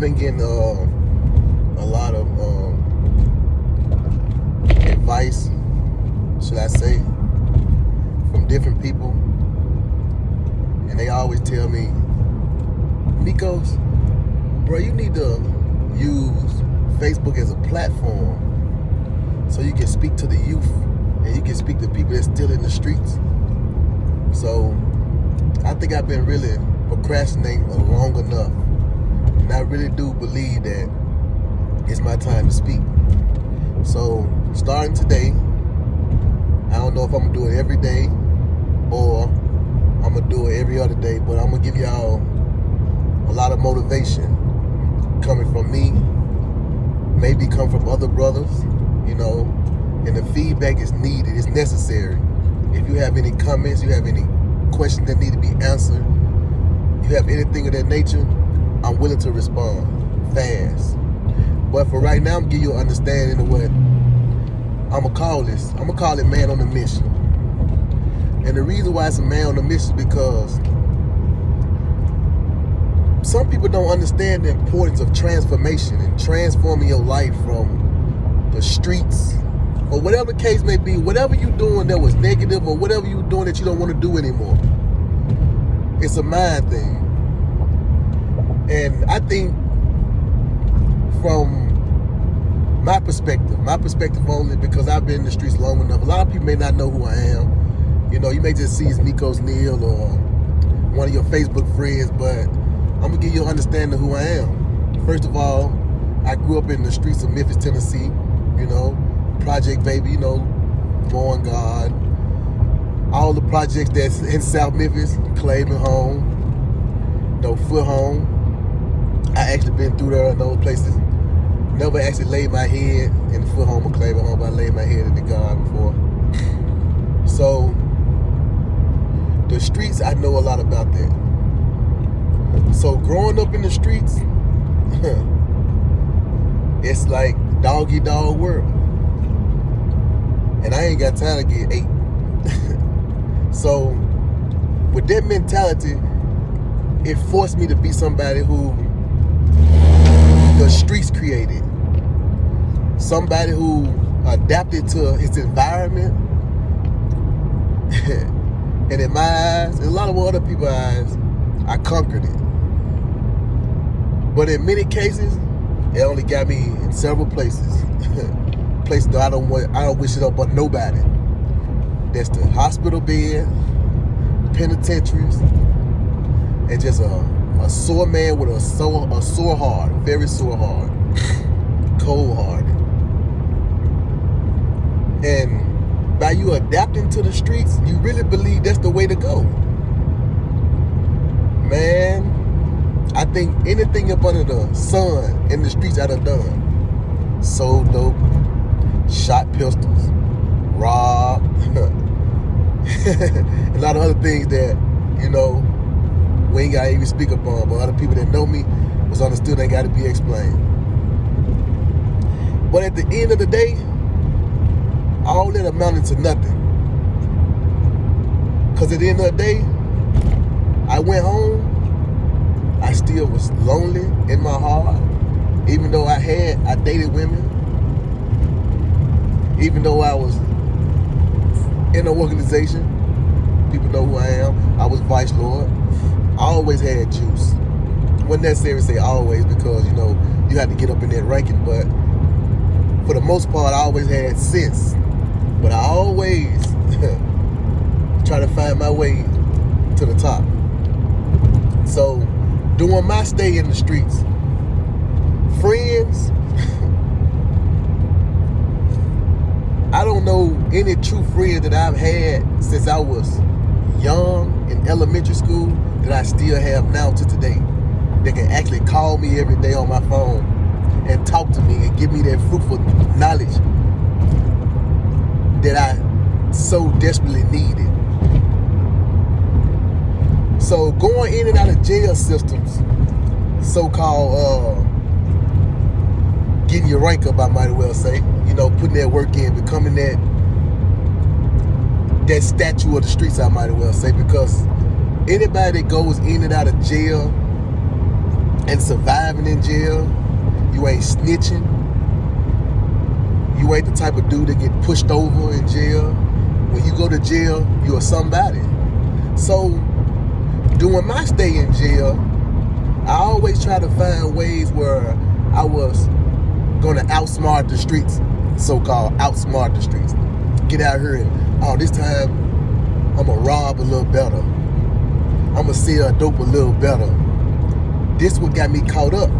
been getting a lot of advice, should I say, from different people, and they always tell me, Nikos, bro, you need to use Facebook as a platform so you can speak to the youth and you can speak to people that's still in the streets. So I think I've been really procrastinating long enough, and I really do believe that it's my time to speak. So starting today, I don't know if I'm gonna do it every day or I'm gonna do it every other day, but I'm gonna give y'all a lot of motivation coming from me, maybe come from other brothers, you know, and the feedback is needed, it's necessary. If you have any comments, you have any questions that need to be answered, you have anything of that nature, I'm willing to respond fast. But for right now, I'm gonna give you an understanding of what I'm gonna call this. I'm gonna call it Man on a Mission. And the reason why it's a man on a mission is because some people don't understand the importance of transformation and transforming your life from the streets or whatever the case may be, whatever you're doing that was negative or whatever you're doing that you don't want to do anymore. It's a mind thing. And I think from my perspective only, because I've been in the streets long enough, a lot of people may not know who I am. You know, you may just see as Nikos Neal or one of your Facebook friends, but I'm gonna give you an understanding of who I am. First of all, I grew up in the streets of Memphis, Tennessee, you know, Project Baby, you know, Born God, all the projects that's in South Memphis, Claiborne Home, you know, Foot Home. I actually been through there in those places. Never actually laid my head in the Foot Home or Claiborne Home, but I laid my head in the garden before. So the streets, I know a lot about that. So growing up in the streets, it's like dog eat dog world. And I ain't got time to get ate. So with that mentality, it forced me to be somebody who the streets created. Somebody who adapted to its environment. And in my eyes, and a lot of other people's eyes, I conquered it. But in many cases, it only got me in several places. Places that I don't wish it up on nobody. That's the hospital bed, penitentiaries, and just a sore man with a sore heart, very sore heart, cold-hearted. And by you adapting to the streets, you really believe that's the way to go. Man, I think anything up under the sun in the streets I done done. Sold dope, shot pistols, robbed, a lot of other things that, you know, we ain't gotta even speak upon, but other people that know me was understood ain't gotta be explained. But at the end of the day, all that amounted to nothing. Because at the end of the day, I went home, I still was lonely in my heart, even though I dated women, even though I was in an organization, people know who I am, I was vice lord, I always had juice. Wasn't necessary to say always because, you know, you had to get up in that ranking, but for the most part, I always had sense. But I always try to find my way to the top. So, during my stay in the streets, friends, I don't know any true friend that I've had since I was young in elementary school that I still have now to today. They can actually call me every day on my phone and talk to me and give me that fruitful knowledge that I so desperately needed. So going in and out of jail systems, so-called getting your rank up, I might well say, you know, putting that work in, becoming that statue of the streets, I might well say, because anybody that goes in and out of jail and surviving in jail. You ain't snitching. You ain't the type of dude that get pushed over in jail. When you go to jail, you're somebody. So during my stay in jail, I always try to find ways where I was gonna outsmart the streets, so-called outsmart the streets. Get out here and, this time I'm gonna rob a little better. I'm gonna sell dope a little better. This what got me caught up.